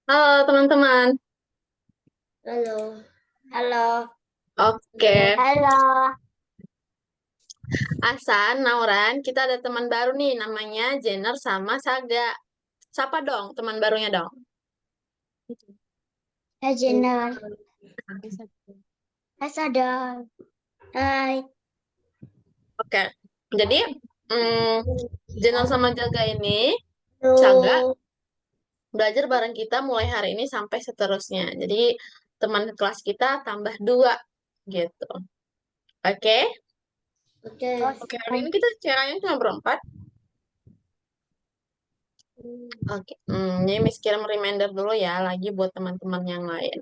Halo teman-teman. Halo. Halo. Oke, Halo. Asan, Nauran, kita ada teman baru nih namanya Jenner sama Saga. Siapa dong teman barunya dong? Hai Jenner. Hai Sadar. Hai. Oke, jadi Jenner sama Jaga ini, Saga Halo. belajar bareng kita mulai hari ini sampai seterusnya. Jadi teman kelas kita tambah dua gitu. Oke, Oke. oke hari ini kita caranya cuma berempat. Oke, jadi Miss kirim reminder dulu ya lagi buat teman-teman yang lain.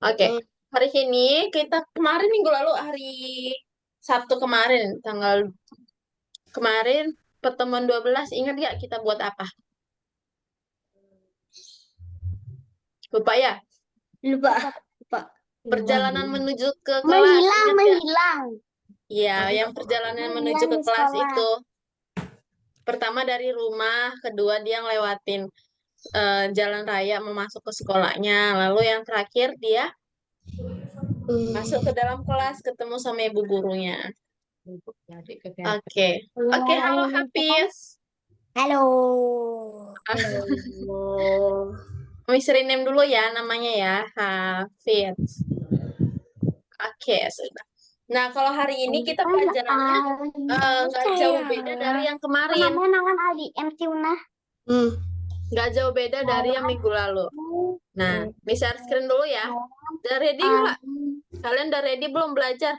Oke, hari ini kita kemarin minggu lalu hari Sabtu kemarin tanggal kemarin pertemuan 12 ingat gak kita buat apa? Lupa ya? Lupa. Lupa. Perjalanan menuju ke kelas Menghilang, ingat gak? menghilang. Iya, yang perjalanan menuju Menghilang ke di kelas sekolah. itu. Pertama dari rumah, kedua dia ngelewatin jalan raya mau masuk ke sekolahnya. Lalu yang terakhir dia masuk ke dalam kelas ketemu sama ibu gurunya. Oke. Oke, halo Hafiz. Halo. Miss rename dulu ya namanya ya, Hafiz. Oke, sudah. Nah, kalau hari ini kita pelajarannya nggak jauh beda dari yang kemarin. Namanya nangan Aldi MC Una. Nggak jauh beda dari yang minggu lalu. Nah, Miss share screen dulu ya. Udah ready nggak? Kalian udah ready belum belajar?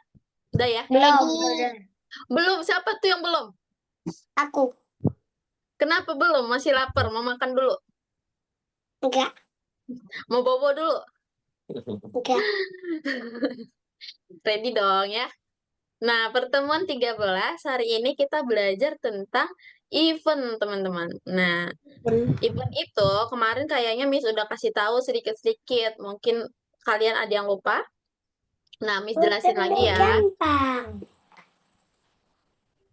Udah ya? Belum. Belum. Siapa tuh yang belum? Aku. Kenapa belum? Masih lapar, mau makan dulu. Enggak. Mau bobo dulu. Enggak. Ready dong ya. Nah, pertemuan 13 hari ini kita belajar tentang event, teman-teman. Nah, event itu kemarin kayaknya Miss udah kasih tahu sedikit-sedikit. Mungkin kalian ada yang lupa. Nah, Miss jelasin lagi ya. Gampang.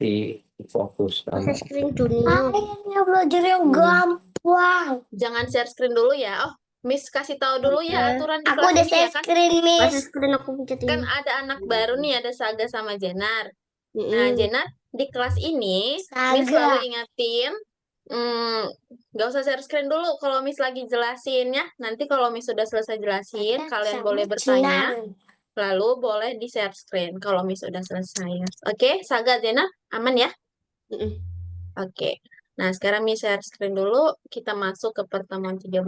Di fokus sama Screen dunia. Akhirnya belajar yang gampang. Jangan share screen dulu ya. Oh, Miss kasih tahu dulu ya aturan di Aku kelas udah ini share ya kan. screen, Miss. Screen aku pencet Kan ini. ada anak baru nih, ada Saga sama Jenar. Nah, Jenar, di kelas ini Miss selalu Saga. ingatin nggak usah share screen dulu kalau Miss lagi jelasin ya. Nanti kalau Miss sudah selesai jelasin, kalian Sama boleh bertanya, lalu boleh di share screen kalau Miss sudah selesai ya. Oke, Saga, Jenar, aman ya? Oke. Nah, sekarang Miss share screen dulu, kita masuk ke pertemuan 13.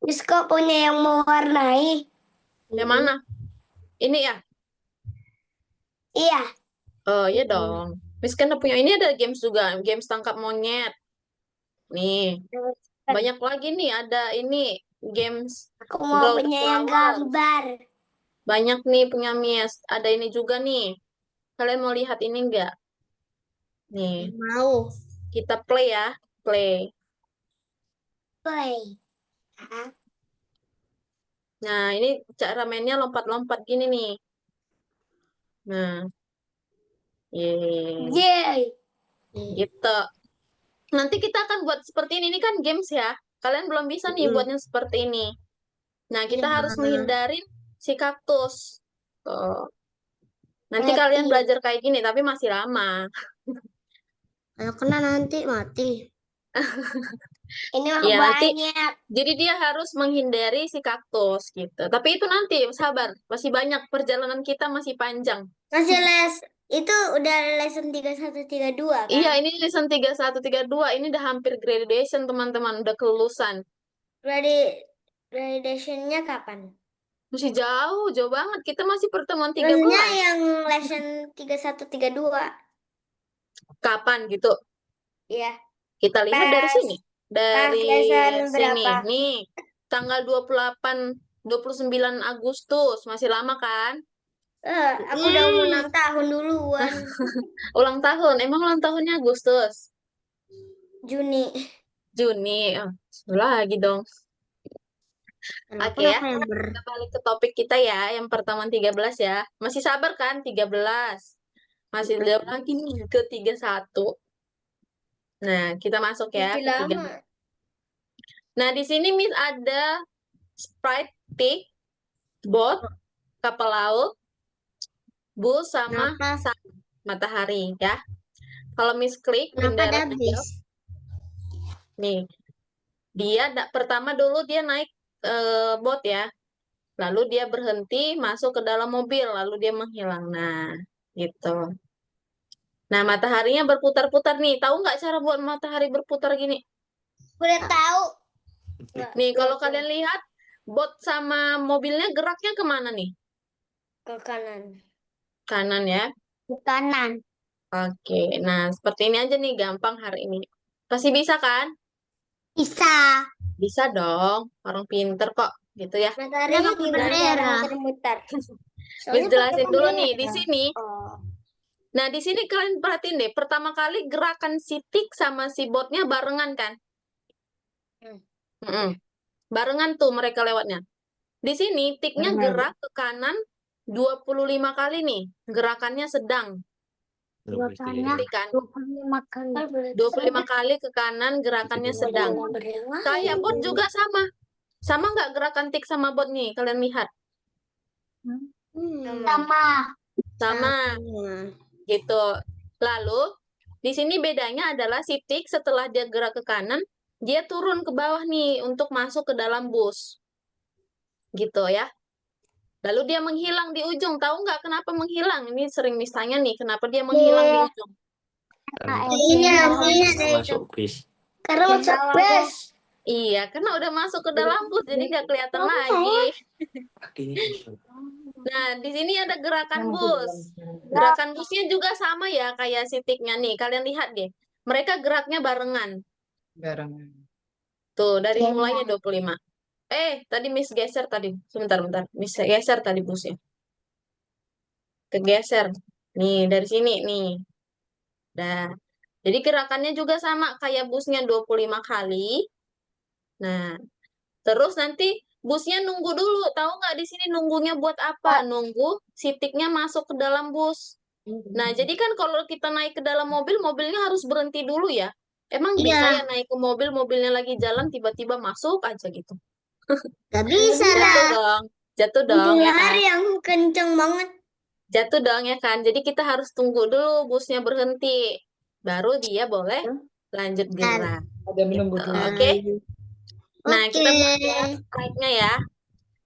Miss kok punya yang mewarnai? Yang mana? Ini ya? Iya. Oh, iya dong. Miss kan punya ini ada games juga, games tangkap monyet. Nih, banyak lagi nih ada ini games Aku mau Draw the punya yang Flower. gambar. Banyak nih punya Miss. Ada ini juga nih. Kalian mau lihat ini enggak? Nih, Mau. kita play ya. Play. Play. Nah, ini cara mainnya lompat-lompat gini nih. Nah, yeay. Yeay. Gitu. Nanti kita akan buat seperti ini. Ini kan games ya. Kalian belum bisa nih buatnya seperti ini. Nah, kita harus menghindarin si kaktus. Tuh. Nanti kalian belajar kayak gini, tapi masih lama. Kalau kena nanti mati. Ini mah Ya, nanti banyak. jadi dia harus menghindari si kaktus gitu. Tapi itu nanti sabar, masih banyak perjalanan kita masih panjang. Masih les. Itu udah lesson 3132 kan? Iya, ini lesson 3132 ini udah hampir graduation teman-teman, udah kelulusan. Graduation-nya kapan? Masih jauh, jauh banget. Kita masih pertemuan Maksudnya 13. yang lesson 3132. Kapan gitu? Iya. Kita lihat dari Pas sini. Dari lesson sini. berapa? Nih, tanggal 28 29 Agustus, masih lama kan? Aku udah umur 6 tahun duluan. Ulang tahun, emang ulang tahunnya Agustus? Juni. Juni, oh, lagi dong. Oke ya, kita balik ke topik kita ya, yang pertemuan 13 ya. Masih sabar kan 13? Masih jauh lagi nih ke 31. Nah, kita masuk ya Masih ketiga. lama. Nah, di sini Miss ada sprite, tick, bot, kapal laut, bus, sama Kenapa? sun, matahari ya. Kalau Miss klik Kenapa ada indirect bis? nih, dia pertama dulu dia naik bot ya. Lalu dia berhenti masuk ke dalam mobil, lalu dia menghilang. Nah, gitu. Nah, mataharinya berputar-putar nih. Tahu nggak cara buat matahari berputar gini? Udah tahu. Nih, kalau kalian lihat, bot sama mobilnya geraknya kemana nih? Ke kanan. Kanan ya. Ke kanan. Oke, nah seperti ini aja nih, gampang hari ini. Pasti bisa kan? Bisa. Bisa dong, orang pinter kok, gitu ya. Mataharinya gimana cara muter-muter? Miss Soalnya pakai jelasin dulu nih, di bendera. sini. Oh. Nah, di sini kalian perhatiin deh, pertama kali gerakan si tik sama si botnya barengan kan? Mm-mm. Barengan tuh mereka lewatnya. Di sini tiknya gerak ke kanan 25 kali nih. Gerakannya sedang. Gerakannya Ngerti kan? 25 kali. 25 kali ke kanan, gerakannya sedang. Kayak bot juga sama. Sama nggak gerakan tik sama bot nih? Kalian lihat. Sama. Sama. Gitu. Lalu, di sini bedanya adalah si tik setelah dia gerak ke kanan, dia turun ke bawah nih untuk masuk ke dalam bus. Gitu ya. Lalu dia menghilang di ujung. Tahu nggak kenapa menghilang? Ini sering misalnya nih, kenapa dia menghilang di ujung? Ini masuk bis. Karena masuk bis. Iya, karena udah masuk ke dalam bus, jadi nggak kelihatan lagi. Nah, di sini ada gerakan bus. Gerakan busnya juga sama ya, kayak si tiknya nih. Kalian lihat deh. Mereka geraknya barengan. Tuh, dari mulainya 25. Tadi Miss geser tadi. Sebentar. Miss geser tadi busnya. Kegeser. Nih, dari sini nih. Dah. Jadi gerakannya juga sama kayak busnya 25 kali. Nah, terus nanti busnya nunggu dulu. Tahu nggak di sini nunggunya buat apa? Nunggu si tiknya masuk ke dalam bus. Nah, jadi kan kalau kita naik ke dalam mobil, mobilnya harus berhenti dulu ya. Emang bisa ya naik ke mobil, mobilnya lagi jalan, tiba-tiba masuk aja gitu. Gak bisa Jatuh lah. dong. Jatuh dong ya kan. Lari yang kenceng banget. Jatuh dong ya kan. Jadi kita harus tunggu dulu busnya berhenti. Baru dia boleh lanjut gerak. Ada menunggu Gitu. dulu. Oke. Nah, kita Oke. bahas strike-nya ya.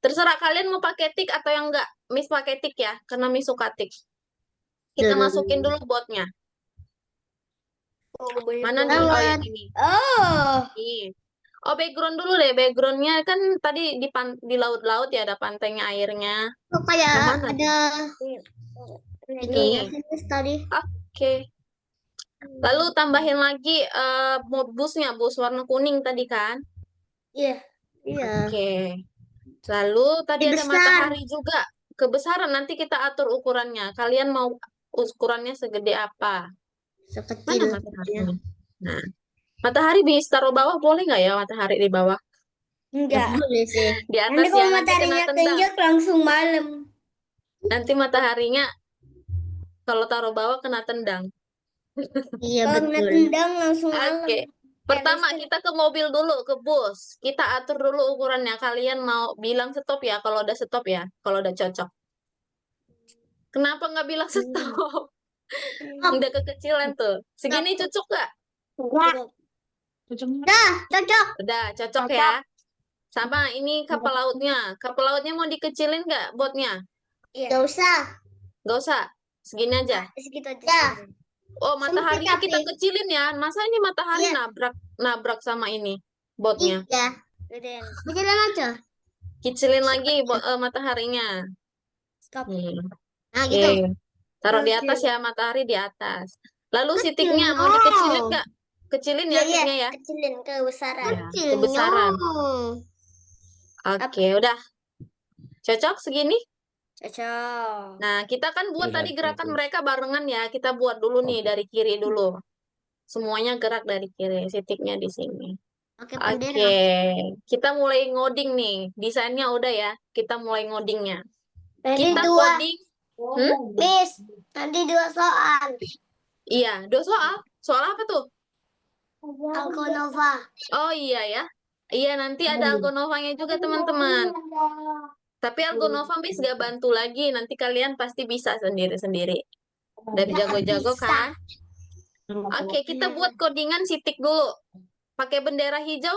Terserah kalian mau pakai tik atau yang enggak. Miss pakai tik ya, karena Miss suka tik. Kita masukin dulu botnya. Mana nih? Oh, yang ini. Oh. Nih. Oh, background dulu deh. Backgroundnya kan tadi di laut-laut ya, ada pantainya, airnya. Kok kayak Yang mana? ada Ini. tadi. Oke. Lalu tambahin lagi busnya, bus warna kuning tadi kan. Iya. Iya. Oke. Lalu tadi ada Besar. matahari juga. Kebesaran nanti kita atur ukurannya. Kalian mau ukurannya segede apa? Sekecil. Mana mataharinya? Nah, matahari bisa taruh bawah boleh nggak ya matahari di bawah? Enggak. Boleh sih. Di Nanti atas ya, kalau nanti kena mataharinya tendang. keinjak langsung malam. Nanti mataharinya kalau taruh bawah kena tendang. Iya kalau kena tendang langsung malam. Oke. Pertama kita ke mobil dulu, ke bus. Kita atur dulu ukurannya. Kalian mau bilang stop ya kalau udah stop ya, kalau udah cocok. Kenapa nggak bilang stop? Udah kekecilan tuh. Segini cocok nggak? Enggak. Udah, cocok. Udah cocok ya. Sama ini kapal lautnya. Kapal lautnya mau dikecilin nggak botnya? Iya. Gak usah. Nggak usah. Segini aja. Segitu aja. Oh, mataharinya kita tapi. kecilin ya. Masa ini matahari Iya. nabrak sama ini botnya. Iya. Kecilin aja. Kecilin lagi mataharinya. Stop. Nih. Nah, Oke. gitu. Taruh di atas ya, matahari di atas. Lalu si tiknya mau dikecilin nggak? Kecilin ya tiknya ya. Kecilin kebesaran. Ya, kebesaran. Oke, udah. Cocok segini? Cocok. Nah, kita kan buat tadi gerakan mereka barengan ya. Kita buat dulu nih dari kiri dulu. Semuanya gerak dari kiri. Si tiknya di sini. Oke, kita mulai ngoding nih. Desainnya udah ya. Kita mulai ngodingnya. Kita coding. Miss, nanti 2 soal. Iya, 2 soal. Soal apa tuh? Algonova. Oh iya ya. Iya, nanti ada Algonovanya juga, teman-teman. Tapi Algonova Miss gak bantu lagi. Nanti kalian pasti bisa sendiri-sendiri. Udah jago-jago Bisa. kan? Oke, kita buat codingan sitik dulu. Pakai bendera hijau.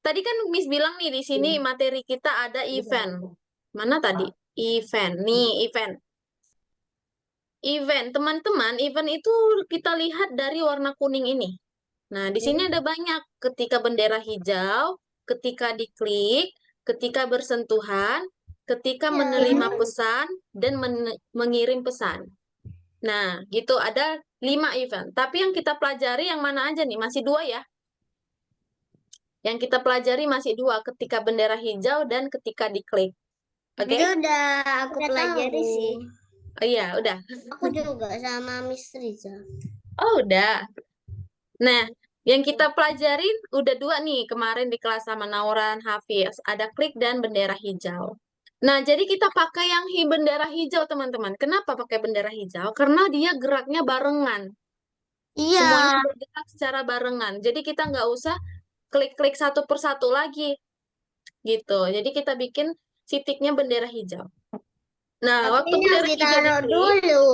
Tadi kan Miss bilang nih di sini materi kita ada event. Mana tadi? Event. Nih, event. Event, teman-teman, event itu kita lihat dari warna kuning ini. Nah, di sini ada banyak. Ketika bendera hijau, ketika diklik, ketika bersentuhan, ketika menerima pesan, dan mengirim pesan. Nah, gitu ada 5 event. Tapi yang kita pelajari yang mana aja nih? Masih 2 ya? Yang kita pelajari masih 2, ketika bendera hijau dan ketika diklik. Oke? Itu udah aku pelajari sih. Oh iya, udah. Aku juga sama Miss Riza. Oh, udah. Nah, yang kita pelajarin udah 2 nih kemarin di kelas sama Nauran, Hafiz. Ada klik dan bendera hijau. Nah, jadi kita pakai yang bendera hijau, teman-teman. Kenapa pakai bendera hijau? Karena dia geraknya barengan. Iya. Semuanya bergerak secara barengan. Jadi kita nggak usah klik-klik satu persatu lagi. Gitu. Jadi kita bikin titiknya bendera hijau. Nah, Tapi waktu ini harus bendera hijau ditaruh diklik, dulu.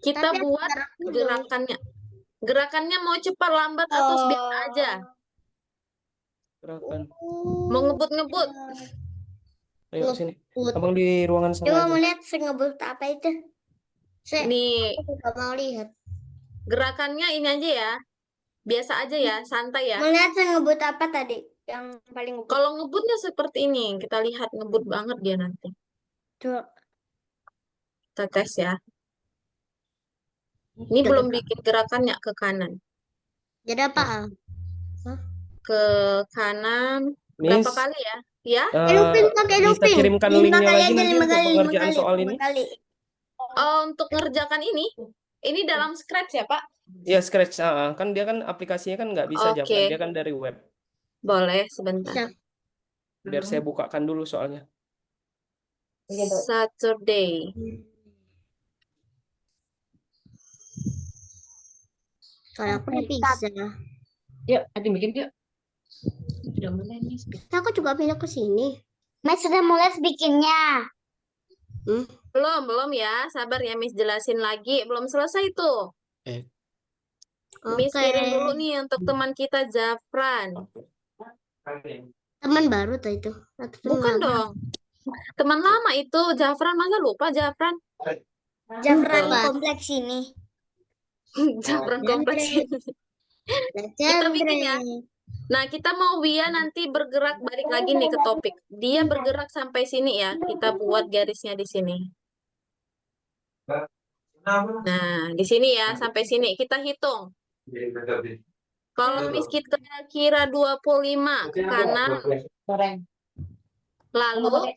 kita Tapi harus buat ditaruh dulu. gerakannya. Gerakannya mau cepat, lambat, atau biasa aja. Gerakan. Mau ngebut-ngebut. Ayo sini. Abang di ruangan sana Coba aja. mau lihat ngebut apa itu? Nih, Aku juga mau lihat. gerakannya ini aja ya. Biasa aja ya, santai ya. Mau lihat ngebut apa tadi? Yang paling ngebut. Kalau ngebutnya seperti ini, kita lihat ngebut banget dia nanti. Tuh. Kita tes ya. Ini belum bikin gerakannya ke kanan. Jadi apa? Ke kanan berapa Miss, kali ya? Ya? Lupin pakai bisa lupin. kirimkan 5 linknya kali lagi aja, nanti 5 untuk kali, 5 pengerjaan kali, soal 5 ini. kali. Oh, untuk ngerjakan ini dalam Scratch ya, Pak? Ya, Scratch. Kan dia kan aplikasinya kan nggak bisa Japran. Oke. Dia kan dari web. Boleh, sebentar. Bisa. Biar saya bukakan dulu soalnya. Saturday. Soalnya aku udah bisa. Yuk, ada bikin yuk. Sudah mulai nih. Aku juga pindah ke sini. Mas sudah mulai bikinnya. Belum ya. Sabar ya, Miss jelasin lagi. Belum selesai tuh. Miss kirim dulu nih untuk teman kita, Jafran. Teman baru tuh itu. Bukan dong. Teman lama itu, Jafran. Masa lupa, Jafran? Jafran kompleks ini. Jafran kompleks ini. Kita bikin ya. Nah, kita mau Wia nanti bergerak balik lagi nih ke topik. Dia bergerak sampai sini ya. Kita buat garisnya di sini. Nah, di sini ya, sampai sini. Kita hitung. Kalau Miss kita kira 25 ke kanan, lalu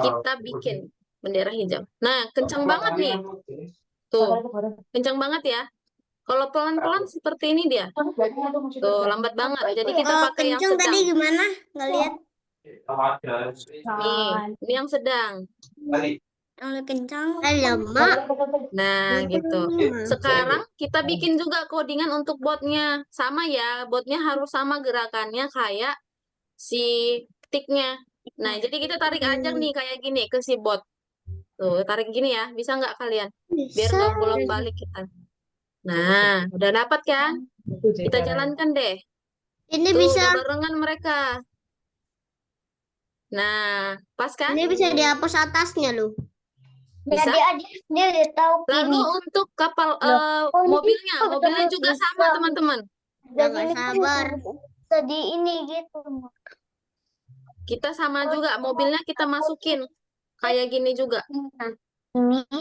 kita bikin bendera hijau. Nah, kencang banget nih. Tuh, kencang banget ya. Kalau pelan-pelan seperti ini dia. Tuh, lambat banget. Jadi kita pakai yang kencang sedang. tadi gimana? Nggak lihat. Nih, ini yang sedang. Yang kencang. Lama. Nah, gitu. Sekarang kita bikin juga codingan untuk botnya. Sama ya, botnya harus sama gerakannya kayak si tiknya. Nah, jadi kita tarik aja nih kayak gini ke si bot. Tuh, tarik gini ya. Bisa nggak kalian? Biar nggak bolak-balik kita. Nah, udah dapat kan? Kita jalankan deh. Ini Tuh, bisa. udah barengan mereka. Nah, pas kan? Ini bisa dihapus atasnya loh. Bisa. Dia tahu Lalu untuk kapal mobilnya juga sama teman-teman. Jangan sabar. Tadi ini gitu. Kita sama juga mobilnya kita masukin kayak gini juga.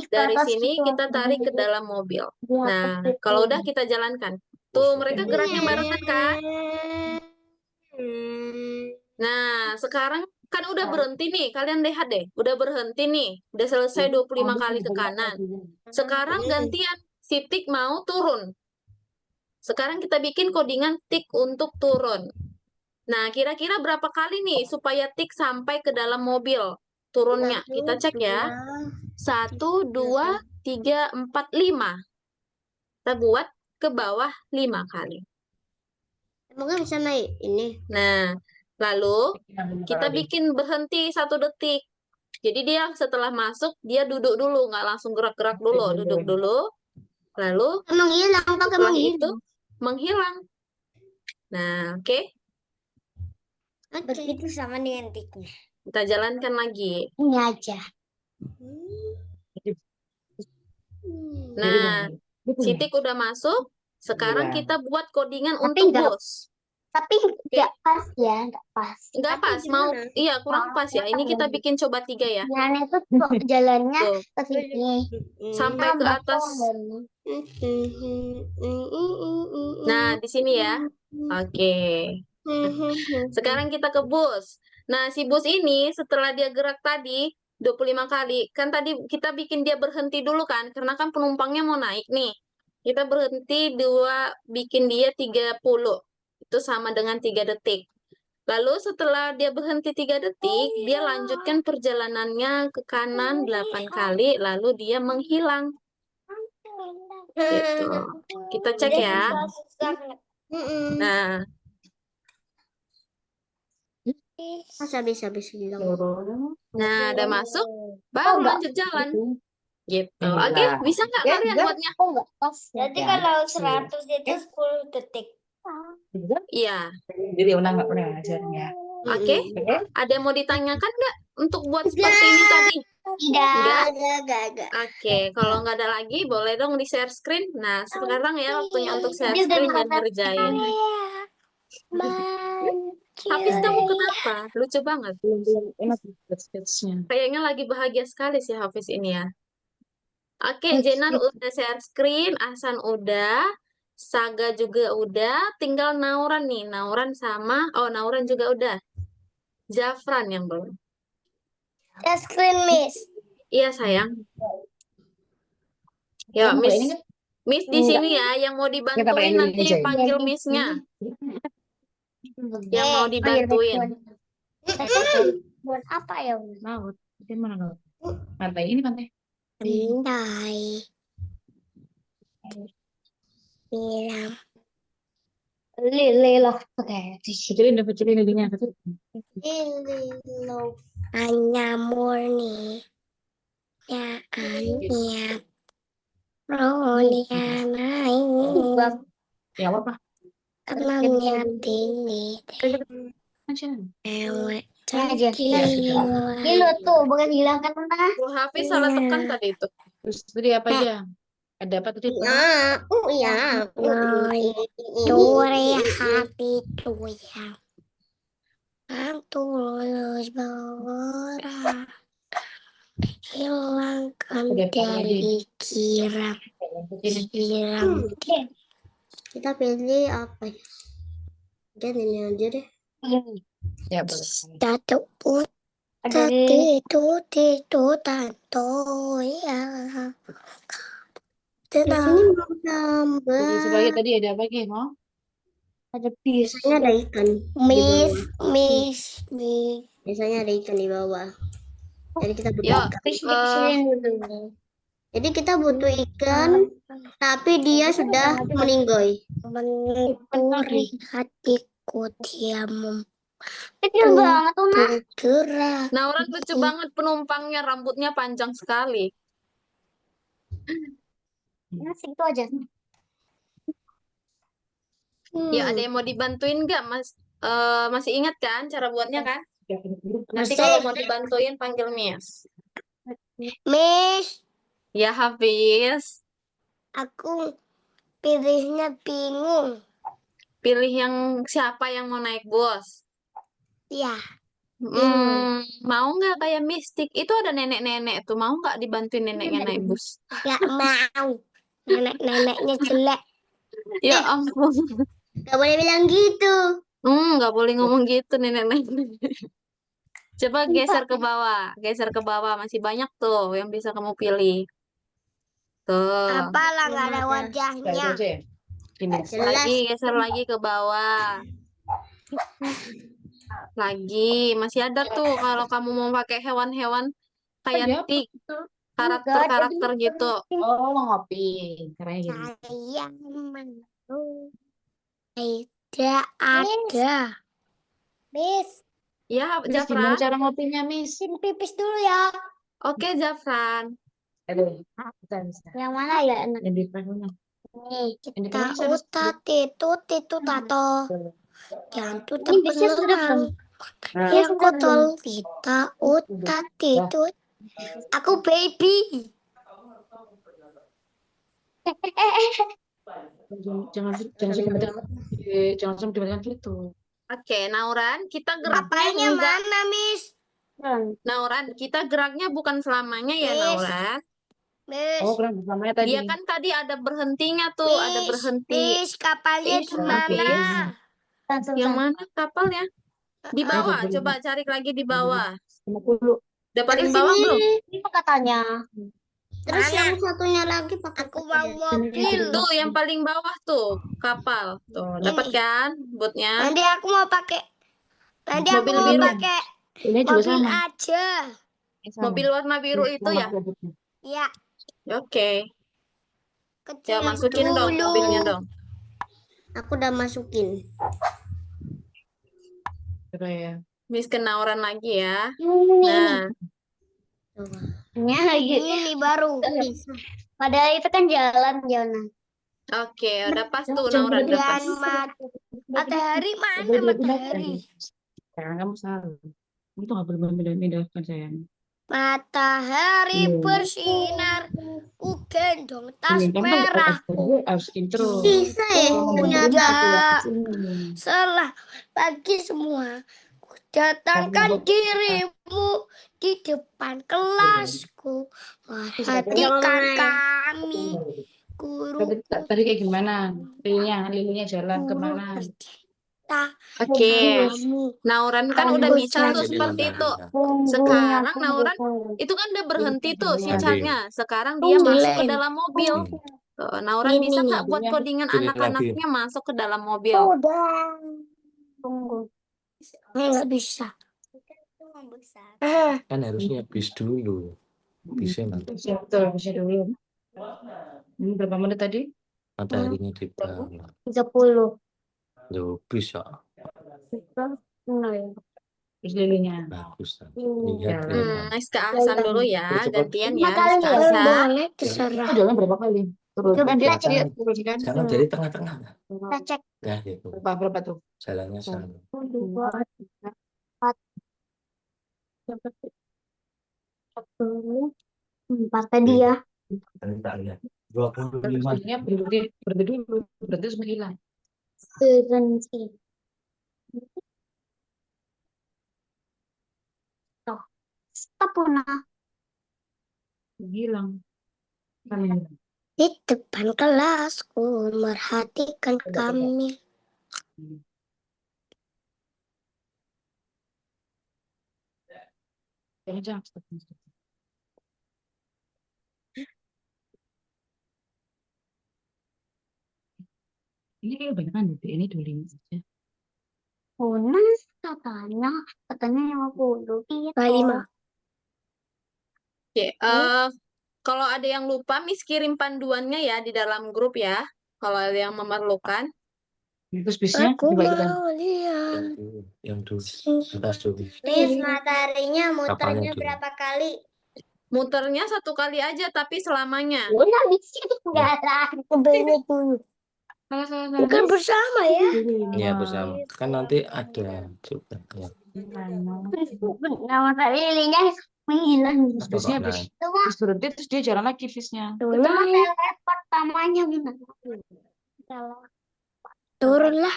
Dari sini kita tarik ke dalam mobil. Nah, kalau udah kita jalankan. Tuh mereka geraknya barengan kan? Nah, sekarang kan udah berhenti nih. Kalian lihat deh, udah berhenti nih. Udah selesai 25 kali ke kanan. Sekarang gantian si tik mau turun. Sekarang kita bikin codingan tik untuk turun. Nah, kira-kira berapa kali nih supaya tik sampai ke dalam mobil turunnya? Kita cek ya. 1, 2, 3, 4, 5. Kita buat ke bawah 5 kali. Semoga bisa naik ini. Nah, lalu kita bikin berhenti 1 detik. Jadi dia setelah masuk, dia duduk dulu, nggak langsung gerak-gerak dulu, duduk dulu. Lalu Menghilang, pakai setelah itu menghilang. menghilang. Nah, oke. Begitu sama dengan tiknya. Kita jalankan lagi. Ini aja. Nah, si tik udah masuk. Sekarang Iya. kita buat codingan Tapi untuk nggak- bus. Tapi nggak pas ya, nggak pas. Nggak Tapi pas, mau gimana? iya kurang pas ya. Ini kita bikin coba 3 ya. Jalan itu kok jalannya Tuh, ke sini. sampai ke atas. Nah, di sini ya. Oke. Sekarang kita ke bus. Nah, si bus ini setelah dia gerak tadi 25 kali, kan tadi kita bikin dia berhenti dulu kan, karena kan penumpangnya mau naik nih. Kita berhenti bikin dia 30. Itu sama dengan 3 detik. Lalu setelah dia berhenti 3 detik, dia lanjutkan perjalanannya ke kanan 8 kali, lalu dia menghilang. Gitu. Kita cek ya. Nah, Masa bisa hilang? nah udah masuk, baru lanjut jalan. Gitu. Oke, bisa nggak kalian buatnya? Oh, nggak pas. Berarti Ya, kalau betul. 100 itu 10 detik. Iya. Jadi udah ngajarnya. Oke. Ada yang mau ditanyakan nggak untuk buat seperti ini tadi? Tidak. Enggak? Oke, kalau nggak ada lagi, boleh dong di-share screen. Nah, sekarang ya waktunya untuk share Dia udah screen dan bisa ngerjain. Hafiz, kamu kenapa? Lucu banget. Belum enak sketch-sketchnya. Kayaknya lagi bahagia sekali sih Hafiz ini ya. Oke, Jenar udah share screen, Ahsan udah, Saga juga udah, tinggal Nauran nih. Nauran juga udah. Zafran yang belum. Screen, Miss. Iya, sayang. Ya, Kamu Miss. ini kan? Miss di sini ya, yang mau dibantuin nanti panggil Miss-nya. Yang mau dibantuin. Buat apa ya? Laut. Di mana laut? Pantai ini pantai. Pandai. Bilang. Lele loh. Oke. Kecilin lidinya. Lele loh. Hanya murni. Ya, niat. Rohnya naik. Ya apa? Temannya tinggi. Ewek cantik. Ini tuh, bukan hilangkan mana? Bu Hafiz salah tekan tadi itu. Terus tadi apa aja? Ada apa tadi? Iya. Duri hati ya. Yang tulus bergerak. Hilangkan dari kirap. Kita pilih apa ya? Kan ini aja deh. Ya boleh. Satu put. Titu tanto ya. Tenang. Ini mau tambah. Jadi sebagai tadi ada apa lagi? Mau? Ada biasanya ada ikan. Miss. Biasanya ada ikan di bawah. Jadi kita butuh ikan. Jadi kita butuh ikan, tapi dia sudah meninggoy. Mencuri hatiku diam. Kecil banget tuh, Nak. Nauran lucu banget penumpangnya, rambutnya panjang sekali. Itu aja. Ya, ada yang mau dibantuin nggak, Mas? Masih ingat kan cara buatnya kan? Nanti Masih. kalau mau dibantuin panggil Miss. Miss, Ya, Hafiz. aku pilihnya bingung. Pilih yang siapa yang mau naik bus? Ya. Mau nggak kayak mistik? Itu ada nenek-nenek tuh. Mau nggak dibantuin neneknya naik bus? Gak mau. Nenek-neneknya jelek. Ya ampun. Gak boleh bilang gitu. Nggak boleh ngomong gitu nenek-nenek. Coba geser ke bawah. Geser ke bawah. Masih banyak tuh yang bisa kamu pilih. Tuh. Apalah gak ada wajahnya. Geser lagi ke bawah. Lagi. Masih ada tuh kalau kamu mau pakai hewan-hewan kayak tik. karakter-karakter gitu. Oh, mau ngopi. Caranya gini. Saya menurut tidak ada. Miss, Ya, Miss, gimana Jafran. cara ngopinya, Miss? pipis dulu ya. Oke, Jafran. Aduh, bisa. Yang mana ya enak? Yang di depannya. Nih, Yang di Ta depannya sana. uta titu titu tato. Jantu ini bisa berapa? terpengeral. Nah, Yang kotol kita uta titu. Aku baby. jangan jangan sampai dimatiin gitu. Oke, Nauran, kita geraknya Apanya enggak. mana, Miss? Nauran, kita geraknya bukan selamanya ya, Miss. Nauran. Miss. Oh, kurang bersamanya tadi. Dia kan tadi ada berhentinya tuh, ada berhenti. Miss, kapalnya di mana? Yang mana kapalnya? Di bawah, boleh. coba cari lagi di bawah. 50. Udah paling bawah belum? Ini katanya. Terus Mana? yang satunya lagi pakai Aku mau mobil. Tuh, yang paling bawah tuh, kapal. Tuh, dapat Ini. kan botnya? Nanti aku mau pakai. Nanti aku Mobil mau biru. pakai Ini juga mobil sama. aja. Sama. Mobil warna biru itu ya? Ya, Oke. Ya, kecil masukin dong dulu. mobilnya dong. Aku udah masukin. Coba ya. Miss ke Nauran lagi ya. Ini. Nah, Coba. Ini baru. Bisa. Padahal itu kan jalan, Jona. oke, udah pas tuh Nauran, udah pas. Dan matahari mana matahari? Jangan kamu salah. Itu nggak boleh memindahkan sayang. Matahari bersinar, ku gendong tas Ini kan merahku. harus intro. Bisa ya ternyata. Selah pagi semua, ku datangkan dirimu di depan kelasku. Perhatikan kami, guru. Tadi kayak gimana? Lilinya jalan kemana? Oke. Nauran kan udah bisa tuh Jadi seperti itu. langkah-langkah. Sekarang Nauran itu kan udah berhenti tuh si Nanti. catnya. Sekarang dia masuk ke dalam mobil. Hmm. Tuh, Nauran bisa nggak buat codingan Pilih anak-anaknya masuk ke dalam mobil? Udah. Tunggu. Nggak bisa. Kan harusnya bis dulu. Bisa nanti Betul, bisa dulu. Ini berapa menit tadi? mataharinya di bawah. 30. Loh, bisa. Terus lilinya. Bagus. Ya. Lihat, lihat. Nice ke Ahsan dulu ya, Cepat. gantian ya. Kali Miss ke ya? Ahsan. Boleh terserah. Itu jalan berapa kali? Terus kan dia terus kan? Jangan dari tengah-tengah. Kita cek. Ya, gitu. Berapa tuh? Jalannya sama. 4 tadi ya. Bentar ya. 25. Terusnya berhenti dulu, berhenti semua hilang. Berhenti. Stop nah. Hilang. Di depan kelasku, merhatikan kami. Jangan. Ini kayak banyak kan ini 25 aja. Katanya 50 gitu. 5. Oke, kalau ada yang lupa, Miss kirim panduannya ya di dalam grup ya. Kalau ada yang memerlukan. Terus bisnya Aku dibagikan. mau lihat. Yang dulu. Atas dulu. Miss, mataharinya Kapalnya muternya dulu. berapa kali? Muternya 1 kali aja, tapi selamanya. Udah bisa jalan. Banyak dulu. Bukan bersama ya? Iya, bersama. Kan nanti ada juga. Ya. Nama lilinya menghilang. Terus bisnya habis berhenti terus dia jalan lagi bisnya. Itu mah teleport tamanya gimana? Turunlah.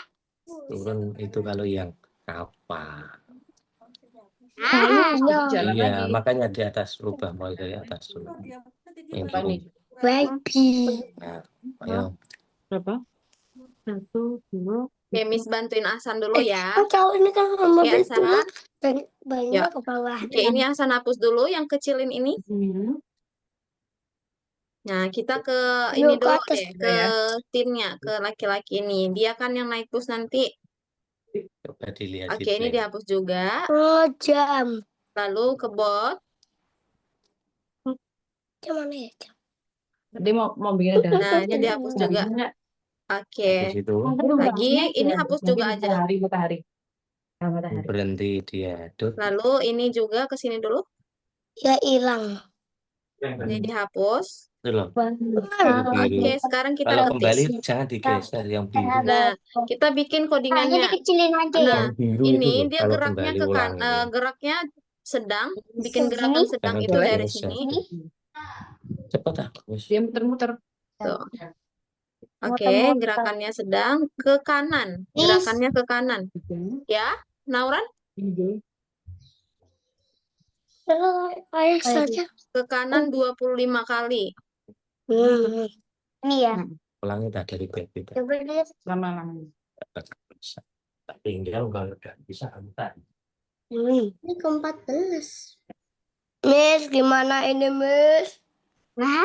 Turun itu kalau yang kapal. Jalan Iya, lagi. makanya di atas rubah mulai dari atas dulu. Yang Apa nih? Baby. Nah, ayo. Berapa? 1, 2. Oke, Miss bantuin Ahsan dulu ya. Kau tahu ini kan mobil Ahsan. tuh dan banyak Ya. ke bawah. Oke, ini Ahsan hapus dulu yang kecilin ini. Nah, kita ke ini Yuk, ke dulu atas. deh, ke timnya, ke laki-laki ini. Dia kan yang naik bus nanti. Coba dilihat di Oke, ini plan. dihapus juga. Oh, jam. Lalu ke bot. Cuman ya. Dia mau bikin ada. Nah, ini dihapus juga. Oke. Habis itu Lagi, ini hapus juga aja. Matahari. Matahari. berhenti diedit. Lalu ini juga ke sini dulu. Ya hilang. Ini dihapus. Itu loh. Oke, sekarang kita Kalau ketik. kembali jangan digeser yang biru. Nah, kita bikin codingannya. Kecilin aja ya. Nah, Yang biru itu ini loh, dia kalau geraknya kembali ke ulang ini. geraknya sedang, bikin gerakan sedang Jangan itu dari digeser. sini. Cepet ah. Wis. Dia muter-muter. Tuh. Oke, gerakannya sedang ke kanan. Gerakannya ke kanan. Ya, Nauran? Ayah saja. Ke kanan 25 kali. Ini ya. Ulangi tak dari baby. Lama-lama. Tak tinggal kalau udah bisa entar. Ini ke-14. Miss, gimana ini, Miss?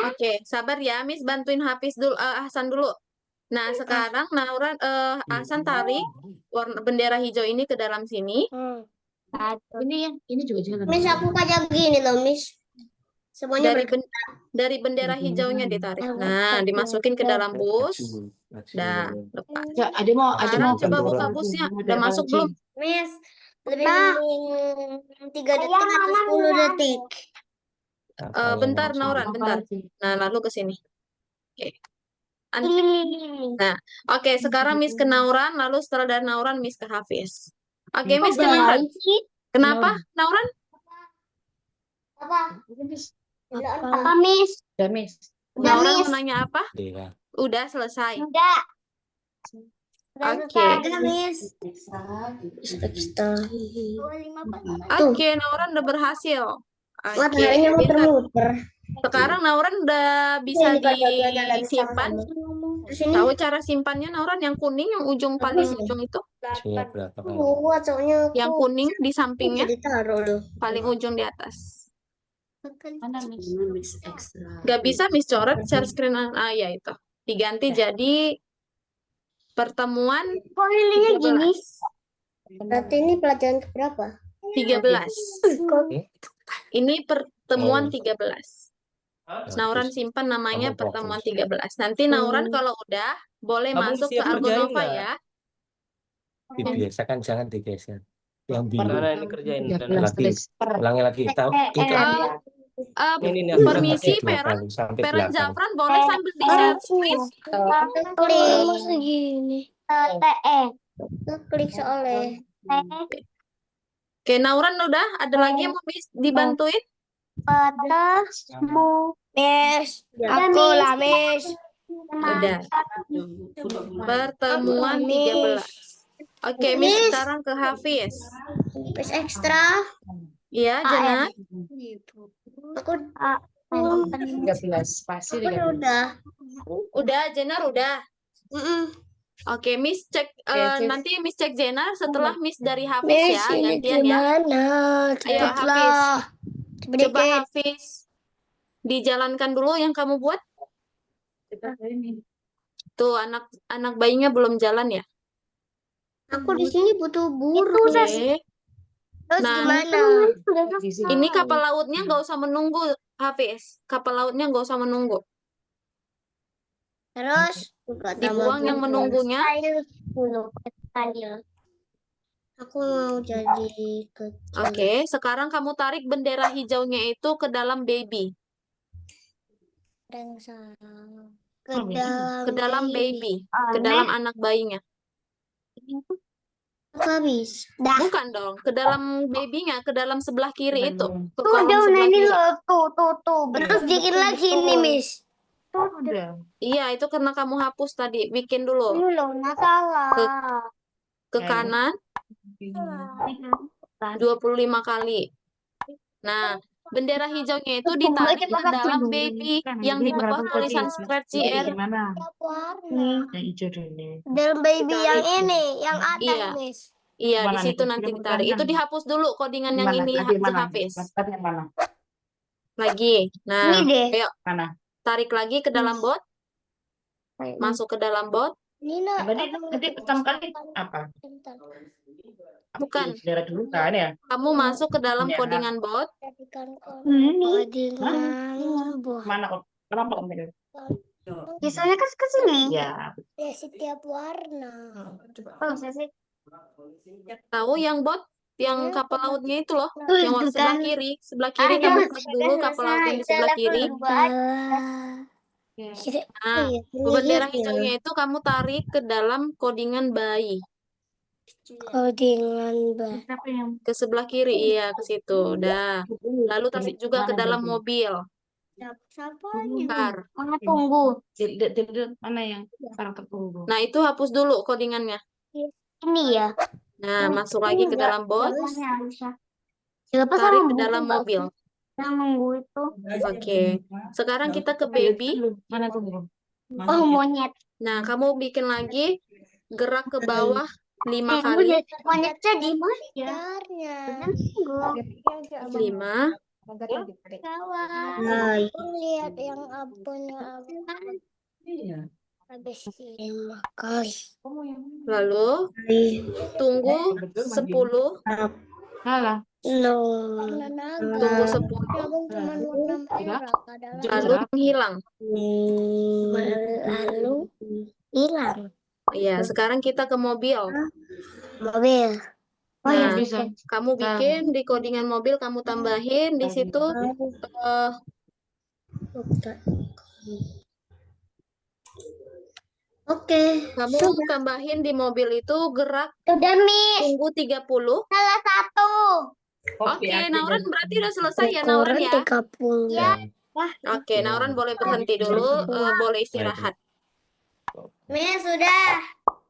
Oke, sabar ya, Miss bantuin Hafiz dulu, Hasan dulu. Nah, sekarang Nauran, Hasan tarik warna bendera hijau ini ke dalam sini. Ini juga jalan. Miss, aku kayak gini loh, Miss. Semuanya Dari bendera hijaunya ditarik. Nah, dimasukin ke dalam bus. Dah, lepas. Ya, ada mau Sekarang coba buka busnya. Udah masuk belum? Miss, lebih mending 3 detik atau 10 detik. Bentar, Nauran, bentar. Nah, lalu ke sini. Oke. Nah, oke, sekarang Miss ke Nauran, lalu setelah dari Nauran Miss ke Hafiz. Oke, Miss ke Nauran. Kenapa, Nauran? Apa, Miss? Udah, Miss. Nauran mau nanya apa? Iya. Udah selesai. Enggak. Oke. Miss. Oke, Nauran udah berhasil. Oke. Mataharinya muter-muter. Sekarang Nauran udah bisa disimpan. Tahu cara simpannya, Nauran? Yang kuning, yang ujung paling ujung itu. Isinya berapa kali? Soalnya Yang kuning di sampingnya, ditaruh loh. paling ujung di atas. Mana, Miss? Gak bisa Miss coret share screen. Ah, ya itu. Diganti jadi pertemuan Lilinnya 13. Berarti ini pelajaran keberapa? 13. Ini pertemuan 13. Nauran simpan namanya Kamu pertemuan fokus. 13. Nanti Nauran kalau udah boleh Kamu masuk ke siap ngerjain Argonova nggak? ya. Dibiasakan jangan digeser. Yang biru. Nana ini kerjain. Nana. Lagi. Ulangi lagi. Tahu klik aja. Ini nih, aku Permisi, Kasih 2 Peran. kali sampai Peran 8. Zafran boleh sambil di share screen. Klik segini. Klik soalnya. Oke, Nauran udah. Ada lagi yang mau dibantuin? Miss, aku lah, Miss. Udah. Pertemuan 13. Oke, Miss sekarang ke Hafiz. Miss ekstra. Iya, Jana. Aku 13. Pasti 13. udah. Udah, Jenar udah. Oke, Miss cek Sis. nanti Miss cek Jenar setelah Miss dari Hafiz Miss, ya, ini gantian ya. gimana? Ayo Hafiz. Coba Sedikit. Hafiz dijalankan dulu yang kamu buat. Tuh anak bayinya belum jalan ya. Aku di sini butuh guru. Oke. Terus Nah, gimana? Ini kapal lautnya nggak usah menunggu, Hafiz. Kapal lautnya nggak usah menunggu. Terus Dibuang yang menunggunya. Aku mau jadi kecil. Oke, sekarang kamu tarik bendera hijaunya itu ke dalam baby. Ke dalam baby. Ke dalam anak bayinya. Habis. Bukan dong, ke dalam babynya, ke dalam sebelah kiri itu. Ke Tuh, kolom sebelah kiri. tuh. Terus bikin lagi ini, Miss. Iya, itu karena kamu hapus tadi. Bikin dulu. Ini loh, masalah. Ke kanan 25 kali. Nah, bendera hijaunya itu ditarik ke dalam baby yang di bawah tulisan scratch GR. Gimana? Yang hijau dulu. Dalam baby yang Ditarik. ini, yang atas, Iya. Miss. Iya, di Mana situ nih? nanti Yang ditarik. kanan. Itu dihapus dulu codingan yang Mana? ini Tadi mana? Hafiz. Tadi yang mana? Lagi. Nah, Ini deh. ayo Mana? tarik lagi ke dalam bot. Masuk ke dalam bot. Nina. Tadi pertama kali apa? Bukan. Daerah dulu kan ya? Kamu masuk ke dalam Iya. codingan bot. Codingan bot. Mana kok? Kenapa kamu pegang? Ya soalnya kan ke sini. Ya. Ya setiap warna. Oh, saya sih. Tahu yang bot? Yang kapal lautnya itu loh. Tuh, Yang itu sebelah kan. kiri. Sebelah kiri Ada. kamu klik dulu kapal laut yang di sebelah kiri. Nah, bendera hijaunya itu kamu tarik ke dalam codingan bayi. Codingan bot. Siapa yang Ke sebelah kiri, iya ke situ. Udah. Lalu tarik juga ke dalam mobil. Car. Mana tunggu. mana yang sekarang tertunggu? Nah, itu hapus dulu codingannya. Ini ya. Nah, masuk lagi ke dalam bot. Siapa Tarik sama ke dalam mobil. yang nunggu itu? Oke. Sekarang kita ke baby. Mana tunggu? Oh, monyet. Nah, kamu bikin lagi gerak ke bawah 5 kali. Monyetnya di mana ya? Bentarnya. 5. Nah, lihat yang abonnya Iya. habis 5 kali. Lalu tunggu 10. Salah. Tunggu 10. Cuma warna merah. Lalu menghilang. Lalu hilang. Iya, sekarang kita ke mobil. Mobil. Oh ya Nah, bisa. kamu bikin di codingan mobil, kamu tambahin di situ eh, Oke. kamu tambahin di mobil itu gerak Udah, Miss. tunggu 30. Salah satu. Oke, Nauran berarti udah selesai ya Nauran ya. 30. Ya. Oke, Nauran boleh berhenti dulu, boleh istirahat. Miss sudah.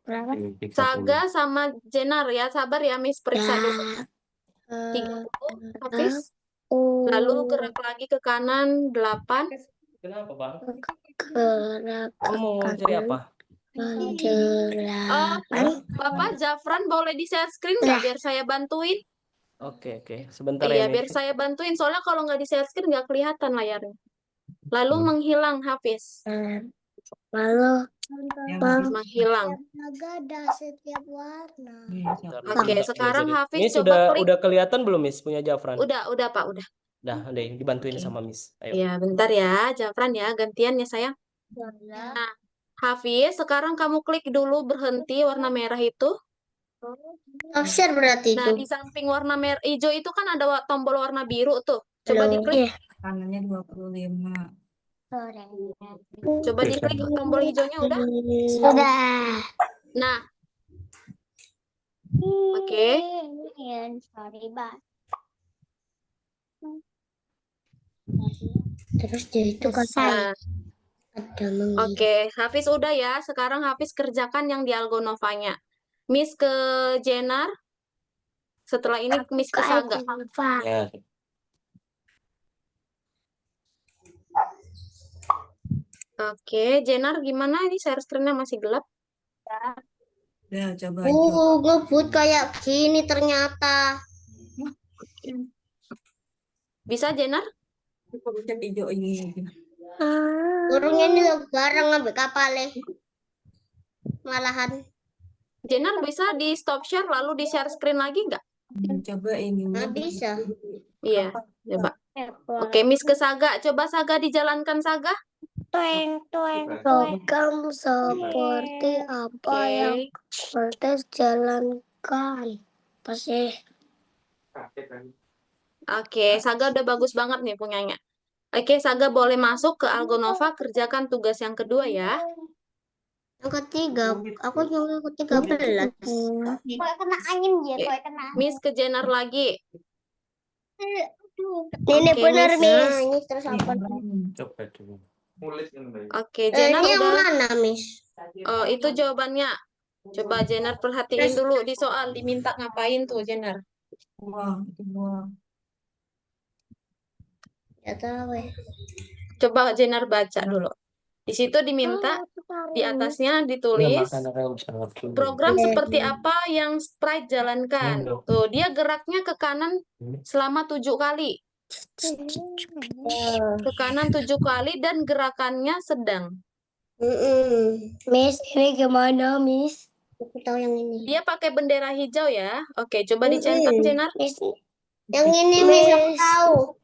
Berapa? Saga sama Jenar ya, sabar ya Miss periksa dulu. 30 habis. Lalu gerak lagi ke kanan 8. Kenapa, Bang? Gerak Kamu mau cari apa? 8. Bapak Jafran boleh di share screen nggak biar saya bantuin? Oke, sebentar Iya, ya, biar Mi. saya bantuin. Soalnya kalau nggak di share screen nggak kelihatan layarnya. Lalu menghilang Hafiz. Lalu Menghilang. ada setiap warna. Oke, sekarang Hafiz Miss coba klik. udah kelihatan belum, Miss, punya Jafran? Udah Pak, udah. Dah, deh dibantuin Oke. sama Miss. Ayo. Iya, bentar ya, Jafran ya, gantian ya sayang. Nah, Hafiz, sekarang kamu klik dulu berhenti warna merah itu. Offset berarti Nah, itu. di samping warna merah hijau itu kan ada tombol warna biru tuh. Coba diklik. Kanannya 25. Coba diklik tombol hijaunya udah. Sudah. Nah, oke. Sorry, Bang. Terus dia itu Nah, ada menghilang. oke, Hafiz udah ya. Sekarang Hafiz kerjakan yang di Algonovanya. Miss ke Jenar. Setelah ini Miss ke Saga. Ya, Oke, Jenar gimana? Ini share screen-nya masih gelap. Udah, coba Ngebut kayak gini ternyata. Bisa, Jenar? cek hijau ini. Burungnya ini bareng ngambil kapalnya. Malahan. Jenar bisa di stop share lalu di share screen lagi nggak? Coba ini. Nggak bisa. Iya, coba. Oke, Miss ke Saga. Coba Saga dijalankan Saga. Program seperti apa yang Cortez jalankan? Pasti. Oke, Saga udah bagus banget nih punyanya. Oke, Saga boleh masuk ke Algonova, kerjakan tugas yang kedua ya. Yang ketiga, aku yang ke-13. Kalau kena angin ya, Oke. kalau kena angin. Miss ke Jenar lagi. Ini Oke, benar, Miss. Miss. Ini terus apa? coba dulu. Oke, Jenar Ini yang udah. mana, Miss? Oh, itu jawabannya. Coba Jenar perhatiin dulu di soal diminta ngapain tuh Jenar. Wah, itu buah. Ya tahu ya. Coba Jenar baca dulu. Di situ diminta di atasnya ditulis program seperti apa yang Sprite jalankan. Tuh, dia geraknya ke kanan selama 7 kali. Ke kanan 7 kali dan gerakannya sedang. Miss, ini gimana, Miss? Aku tahu yang ini. Dia pakai bendera hijau ya. Oke, coba dicentang, Jenar. Yang ini Miss aku tahu.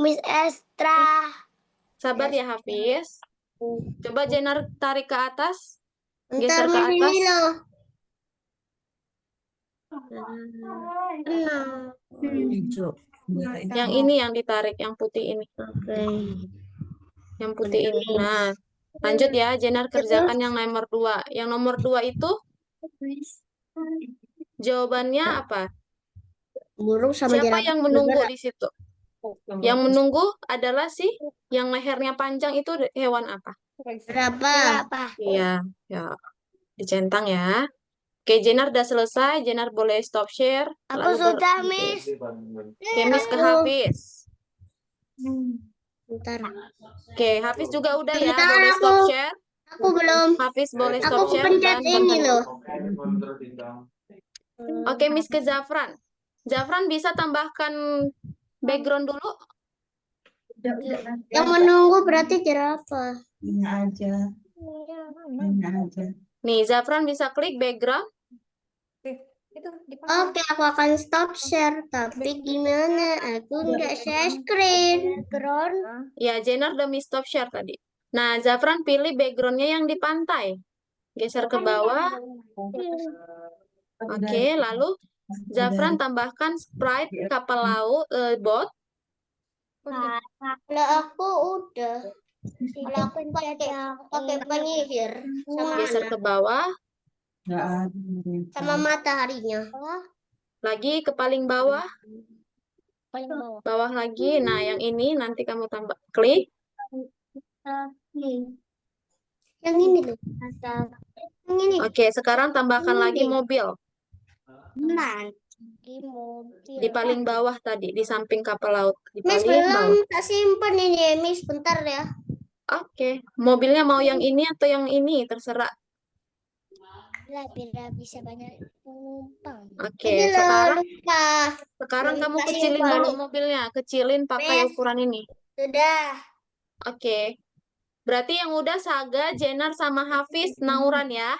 Miss Estra. Sabar ya, Hafiz. Coba Jenar tarik ke atas. Bentar Geser ke Miss ini atas. loh. Hijau. Yang ini yang ditarik, yang putih ini. Oke. Yang putih ini. Nah, lanjut ya, Jenar kerjakan yang nomor 2. Yang nomor 2 itu jawabannya apa? Burung sama Siapa jerapah yang menunggu bergerak. di situ? Yang menunggu adalah yang lehernya panjang itu hewan apa? Jerapah. Iya, ya. Dicentang ya. Oke, Jenar udah selesai. Jenar boleh stop share. Aku sudah, Miss. Oke, Miss ke Hafiz. Bentar. Oke, Hafiz juga udah ya. Bentar, Boleh stop aku. share. Aku belum. Hafiz boleh Aku stop share pencet dan ini berhenti. loh. Oke, Miss ke Zafran. Zafran bisa tambahkan background dulu. Yang menunggu berarti jerapah. Ini aja. Ini aja. Nih, Zafran bisa klik background. Oke, aku akan stop share. Tapi gimana? Aku nggak share screen. Ya, Jenar udah Miss stop share tadi. Nah, Zafran pilih backgroundnya yang di pantai. Geser ke bawah. Oke, lalu Zafran tambahkan sprite kapal laut, bot. Kalau aku udah. Kalau aku pakai penyihir sama Geser anak. ke bawah. Nggak ada. Sama mataharinya. Lagi ke paling bawah. Paling bawah. Bawah lagi. Nah, yang ini nanti kamu tambah. Klik. Yang ini loh. Yang ini. Oke, sekarang tambahkan lagi mobil. Di paling bawah tadi, di samping kapal laut. Di Miss paling bawah. belum tak simpen ini Miss. Bentar ya. Oke, mobilnya mau yang ini atau yang ini, terserah. Biar bisa banyak penumpang. Oke, Ini loh, sekarang kamu Lupa kecilin simpan. dulu mobilnya. Kecilin pakai Miss. ukuran ini. Sudah. Oke. Berarti yang udah Saga, Jenar, sama Hafiz, Nauran ya.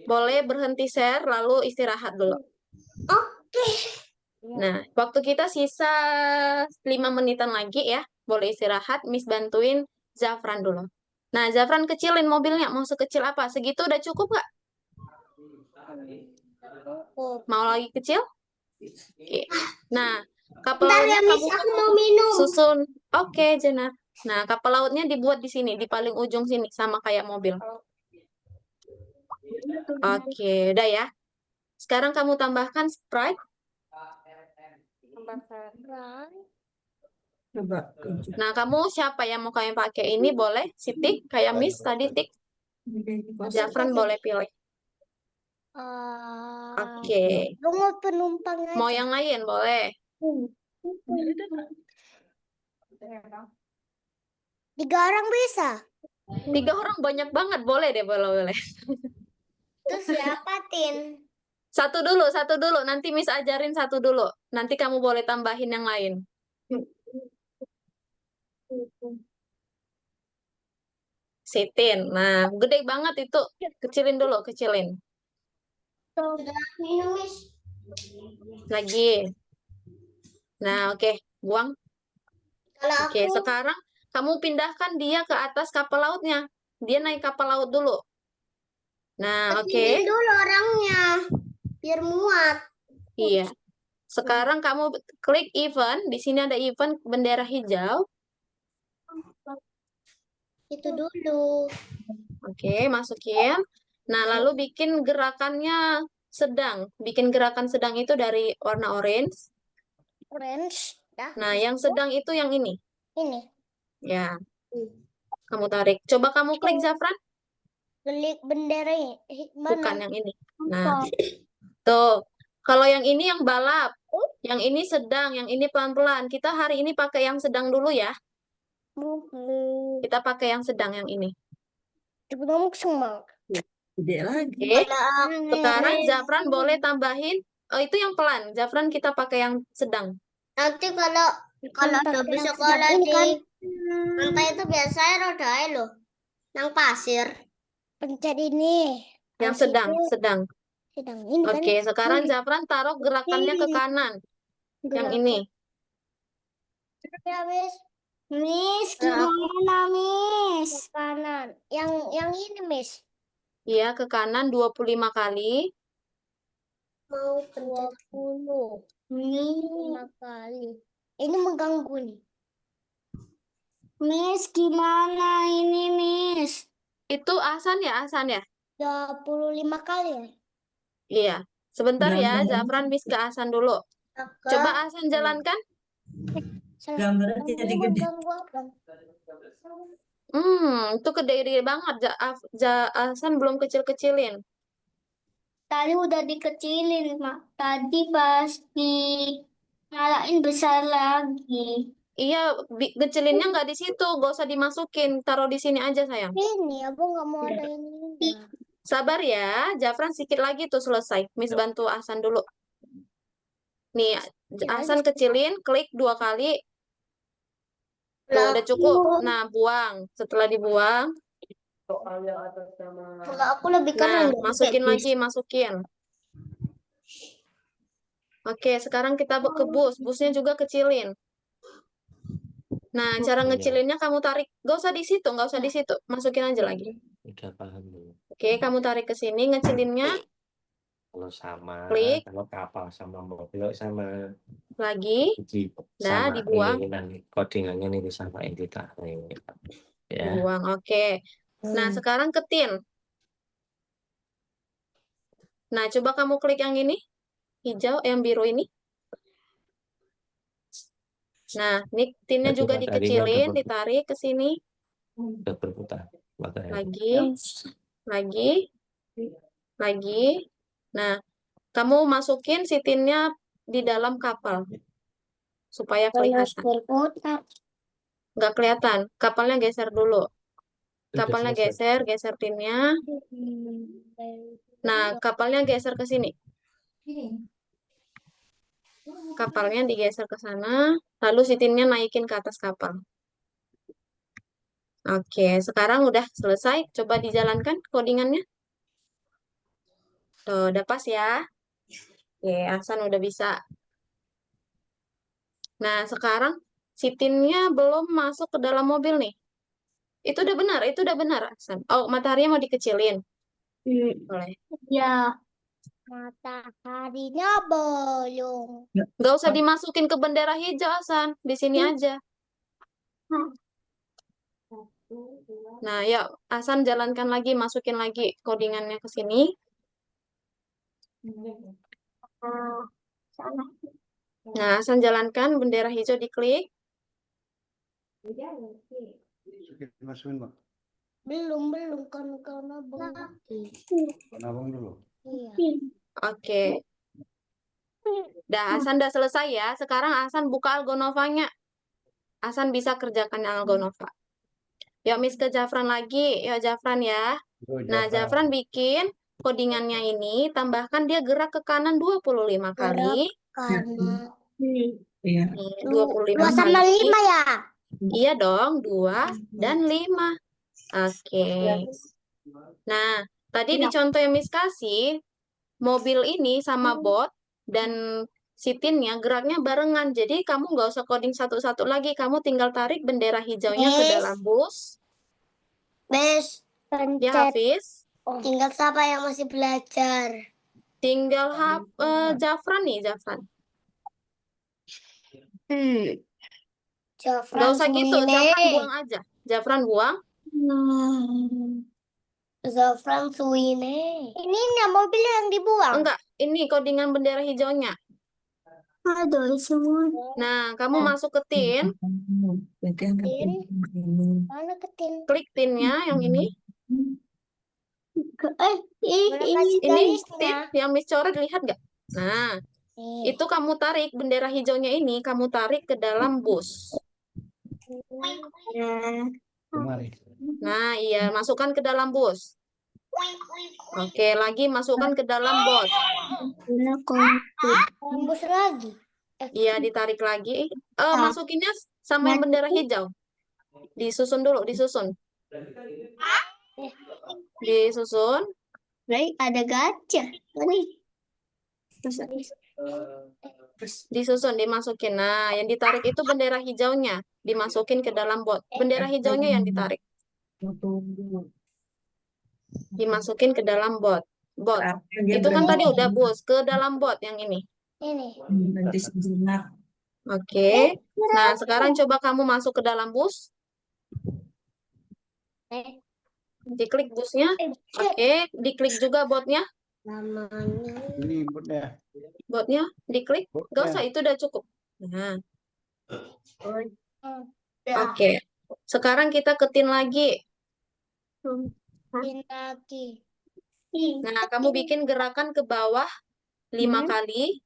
Boleh berhenti share, lalu istirahat dulu. Oke. Nah, waktu kita sisa 5 menitan lagi ya. Boleh istirahat, Miss bantuin Zafran dulu. Nah, Zafran kecilin mobilnya. Mau sekecil apa? Segitu udah cukup nggak? Mau lagi kecil? Oke. Nah, kapal Bentar ya lautnya Miss, kamu aku mau minum. susun. Oke, Jenar. Nah, kapal lautnya dibuat di sini, di paling ujung sini, sama kayak mobil. Oke, udah ya. Sekarang kamu tambahkan Sprite. Coba. Nah, kamu siapa yang mau kamu pakai ini? Boleh si tik, kayak Miss tadi tik. Zafran boleh pilih. Oke. Lu mau penumpang aja. Mau yang lain boleh. 3 orang bisa. 3 orang banyak banget, boleh deh, boleh. Terus siapa, Tin? Satu dulu. Nanti Miss ajarin satu dulu. Nanti kamu boleh tambahin yang lain. Sitin. Nah, gede banget itu. Kecilin dulu, kecilin. Sudah minum Miss. Lagi. Nah, oke. Buang. Kalau Oke, aku sekarang kamu pindahkan dia ke atas kapal lautnya. Dia naik kapal laut dulu. Nah, oke. kecilin dulu orangnya. Biar muat. Iya. Sekarang kamu klik event. Di sini ada event bendera hijau. Itu dulu. Oke, masukin. Nah, lalu bikin gerakannya sedang. Bikin gerakan sedang itu dari warna orange. Orange. Dah. Nah, yang sedang itu yang ini. Ini. Ya. Kamu tarik. Coba kamu klik, Zafran. Klik bendera mana? Bukan yang ini. Nah, tuh. Kalau yang ini yang balap. Yang ini sedang, yang ini pelan-pelan. Kita hari ini pakai yang sedang dulu ya. Kita pakai yang sedang yang ini. Ngomong semua. Gede lagi. Oke. Sekarang Zafran boleh tambahin. Oh, itu yang pelan. Zafran kita pakai yang sedang. Nanti kalau udah bisa sekolah ini di kan. pantai itu biasanya roda loh. Nang pasir. Pencet ini. Yang Situ sedang. sedang ini kan. Oke, sekarang Zafran taruh gerakannya ke kanan. Yang ini. Ya, Miss. Miss, Nah, gimana, Miss? Ke kanan. Yang ini, Miss. Iya, ke kanan 25 kali. Mau pencet 20. Nih, 5 kali. Ini mengganggu nih. Miss, gimana ini, Miss? Itu Ahsan ya, Ahsan ya? 25 kali ya. Iya. Sebentar ya, Gambar. Zafran Miss ke Ahsan dulu. Coba Ahsan jalankan. Gambarnya jadi Ini gede. mengganggu apa? Itu gede banget. Ahsan belum kecil-kecilin. Tadi udah dikecilin, Mak. Tadi pas nyalain besar lagi. Iya, kecilinnya nggak di situ, nggak usah dimasukin, taruh di sini aja sayang. Ini, Abu nggak mau ada ini. Sabar ya, Zafran sedikit lagi tuh selesai. Miss bantu Ahsan dulu. Nih, Ahsan kecilin, klik 2 kali. Tuh, udah cukup. Nah, buang. Setelah dibuang, Kalau aku lebih nah, keren. masukin lagi, masukin. Oke, sekarang kita ke bus. Busnya juga kecilin. Nah, cara ngecilinnya kamu tarik. Nggak usah di situ, nggak usah di situ. Masukin aja lagi. Udah paham dulu. Oke, kamu tarik ke sini, ngecilinnya Kalau sama, Klik. kalau kapal sama mobil sama lagi. Nah, sama dibuang. ini nanti codingannya nih disamain ditarik. Ya. Dibuang, oke. Nah, sekarang ke tin. Nah, coba kamu klik yang ini. Hijau, yang biru ini. Nah, ini tinnya Nah, juga coba tarinya dikecilin, ditarik ke sini. udah berputar. Makanya. Lagi. Nah, kamu masukin si tinnya di dalam kapal. Supaya kelihatan. Berputar. Nggak kelihatan. Kapalnya geser dulu. Udah Kapalnya selesai. geser tinnya. Nah, kapalnya geser ke sini. Kapalnya digeser ke sana. Lalu si tinnya naikin ke atas kapal. Oke, sekarang udah selesai. Coba dijalankan codingannya. Tuh, udah pas ya. Oke, Ahsan udah bisa. Nah, sekarang si tinnya belum masuk ke dalam mobil nih. Itu udah benar, Ahsan. Oh, mataharinya mau dikecilin. Boleh. Ya, Mataharinya belum. Nggak usah dimasukin ke bendera hijau, Ahsan. Di sini aja. Nah, yuk, Ahsan jalankan lagi, masukin lagi codingannya ke sini. Nah, Ahsan jalankan, bendera hijau diklik. Belum karena belum. Abang dulu. Iya. Oke. Ahsan udah selesai ya. Sekarang Ahsan buka Algonovanya. Ahsan bisa kerjakan Algonova. Yuk, Miss ke Zafran lagi. Yuk, Zafran ya. Nah, Zafran bikin codingannya ini, tambahkan dia gerak ke kanan 25 kali. Karena Iya. Nih, 25 2 sama kali. 5 ya. Iya dong, 2 dan 5. Oke. Nah, tadi di contoh yang Miss kasih, mobil ini sama bot dan sitinnya geraknya barengan. Jadi kamu nggak usah coding satu-satu lagi. Kamu tinggal tarik bendera hijaunya ke dalam bus. Bes, Ya, pencet. Hafiz. Tinggal siapa yang masih belajar? Tinggal Zafran nih, Zafran. Jafran Nggak usah gitu, Suwine. Zafran buang aja. Zafran buang. Zafran Suwine. Ini mobil yang dibuang. Enggak, ini codingan bendera hijaunya. aduh semua. Nah, kamu masuk ke tin, Mana ketin? klik tinnya yang ini. Ini tin yang Miss coret, lihat nggak? Nah, itu kamu tarik bendera hijaunya ini, kamu tarik ke dalam bus. Kemari. Nah, iya, masukkan ke dalam bus. Oke, lagi masukkan ke dalam bot. Bus lagi. Iya, ditarik lagi. Masukinnya sama yang bendera hijau. Disusun dulu, disusun. Disusun. Baik, ada gajah. Ini. Disusun, dimasukin. Nah, yang ditarik itu bendera hijaunya. Dimasukin ke dalam bot. Bendera hijaunya yang ditarik. Dimasukin ke dalam bot. Bot. Itu kan tadi udah bus. Ke dalam bot yang ini. Ini. Nanti sejenak. Oke. Nah, sekarang coba kamu masuk ke dalam bus. Diklik busnya. Oke. Diklik juga botnya. Namanya. Ini inputnya. Botnya diklik. Gak usah, itu udah cukup. Nah. Oke. Sekarang kita ketin lagi. Ini lagi. Nah, kamu bikin gerakan ke bawah 5 kali.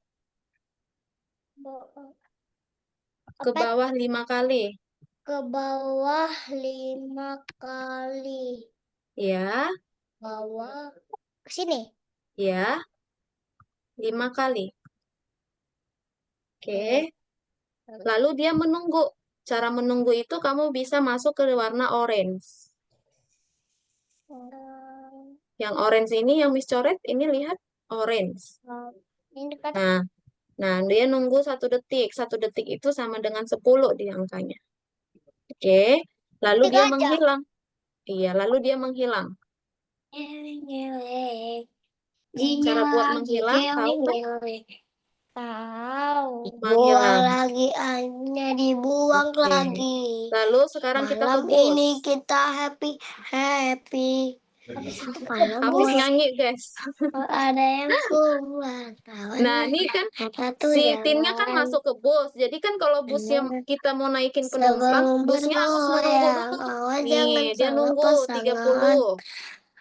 Ke bawah 5 kali. Ke bawah 5 kali. Ya, Bawah. Ke sini. ya. 5 kali. Oke. Lalu dia menunggu. Cara menunggu itu kamu bisa masuk ke warna orange. Yang orange ini yang Miss coret, ini lihat orange. Ini kan Nah, dia nunggu 1 detik. 1 detik itu sama dengan 10 di angkanya. Oke. Lalu dia menghilang. Iya, lalu dia menghilang. Cara buat menghilang, tahu nggak? tahu. Menghilang. Lagi hanya dibuang Oke. lagi. Lalu sekarang kita ke Malam bus. ini kita happy. Malam Hafiz ini nyanyi, guys. ada yang kuat. Nah, ini kan si tinnya kan masuk ke bus. Jadi kan kalau busnya kita mau naikin penumpang, busnya harus menunggu dulu. Nih, dia nunggu 30.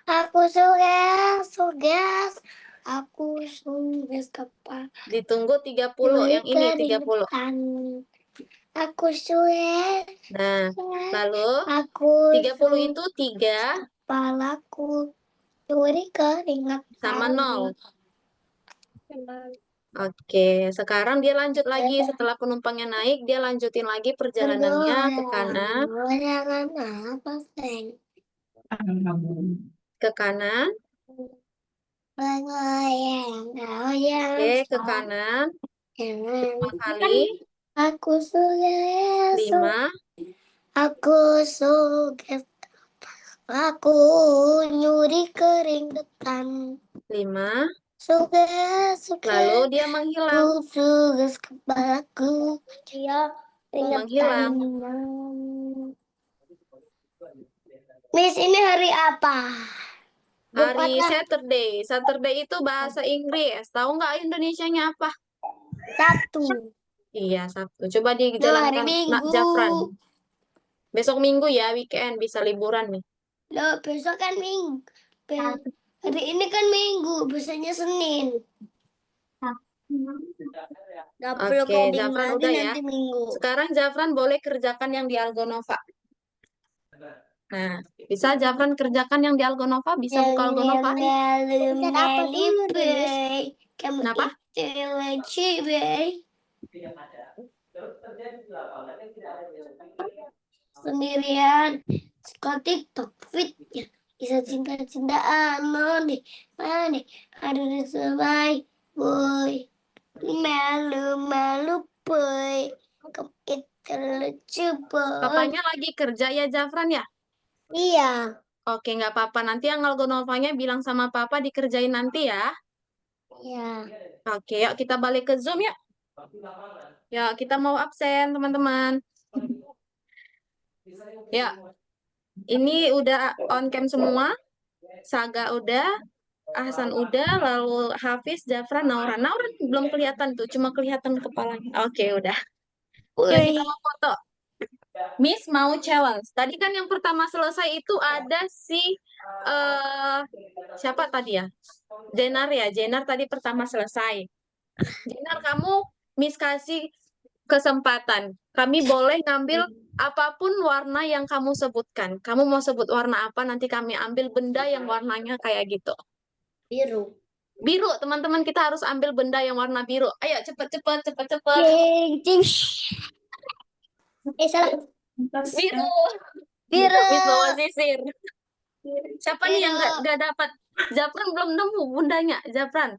Aku suges. Aku suges kepala. Ditunggu 30, yang ini 30. Aku suges. Nah, lalu Aku 30 itu 3 kepalaku curi keringat sama 0. Oke, sekarang dia lanjut lagi. Setelah penumpangnya naik, dia lanjutin lagi perjalanannya ke kanan. Ke kanan. Oke, ke kanan. 5 kali. Aku suges. 5. Aku suges. Aku nyuri keringetan. 5. Suges. Lalu dia menghilang. Aku suges kepalaku. Dia Menghilang. Miss, ini hari apa? Hari Saturday. Saturday itu bahasa Inggris. Tahu nggak Indonesianya apa? Sabtu. Iya, Sabtu. Coba dijalankan, Nak Jafran. Besok Minggu ya, weekend. Bisa liburan nih. Loh, besok kan Minggu. Hari ini kan Minggu, besoknya Senin. Oke, Jafran udah ya. Minggu. Sekarang Jafran boleh kerjakan yang di Algonova. Nah, bisa Jafran kerjakan yang di Algonova? Bisa buka Algonova? Kenapa? Sendirian. Suka TikTok fitnya. Bisa cinta-cintaan. Mana? Aduh, sebaik. Boy. Malu-malu boy. Itu lucu boy. Papanya lagi kerja ya, Jafran ya? Iya. Oke, nggak apa-apa. Nanti yang Algonovanya bilang sama Papa dikerjain nanti ya. Iya. Oke, yuk kita balik ke Zoom ya. Ya, kita mau absen, teman-teman. Ya, ini udah on cam semua. Saga udah, Ahsan udah, lalu Hafiz, Jafran, Naura. Naura belum kelihatan tuh, cuma kelihatan kepalanya. Oke, udah. Yuk kita mau foto. Miss mau challenge. Tadi kan yang pertama selesai itu ada si siapa tadi ya? Jenar ya. Jenar tadi pertama selesai. Jenar, kamu Miss kasih kesempatan. Kami boleh ngambil apapun warna yang kamu sebutkan. Kamu mau sebut warna apa, nanti kami ambil benda yang warnanya kayak gitu. Biru. Biru, teman-teman, kita harus ambil benda yang warna biru. Ayo, cepet. Salah. Biru. Biru. Miss bawa sisir. Siapa nih yang nggak dapat Japran belum nemu bundanya, Japran.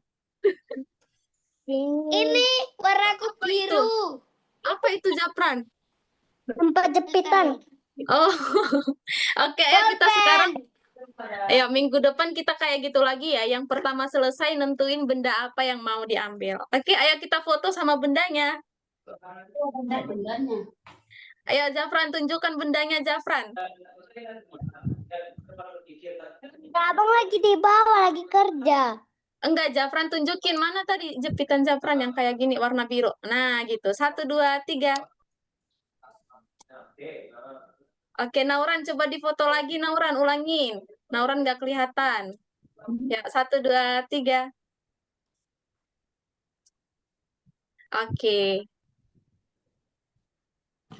Ini warnaku Apa itu? biru. Apa itu Japran? Tempat jepitan. Oh, oke ya kita sekarang. Ya, minggu depan kita kayak gitu lagi ya. Yang pertama selesai nentuin benda apa yang mau diambil. Oke, ayo kita foto sama bendanya. Ayo Jafran, tunjukkan bendanya Jafran. Abang lagi di bawah, lagi kerja. Enggak, Jafran tunjukin mana tadi jepitan Jafran yang kayak gini warna biru. Nah, gitu. 1, 2, 3. Oke, Nauran coba difoto lagi, Nauran ulangin. Nauran nggak kelihatan. Ya, 1, 2, 3. Oke.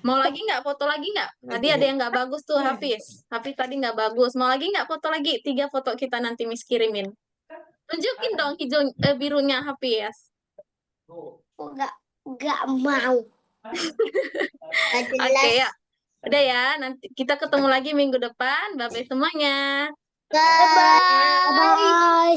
Mau lagi nggak? Foto lagi nggak? Tadi ada yang nggak bagus tuh, Hafiz. Hafiz tadi nggak bagus. Mau lagi nggak foto lagi? 3 foto kita nanti Miss kirimin. Tunjukin dong hijau birunya Hafiz. Enggak mau. Oke ya. Udah ya, nanti kita ketemu lagi minggu depan. Bye-bye semuanya. Bye. Bye.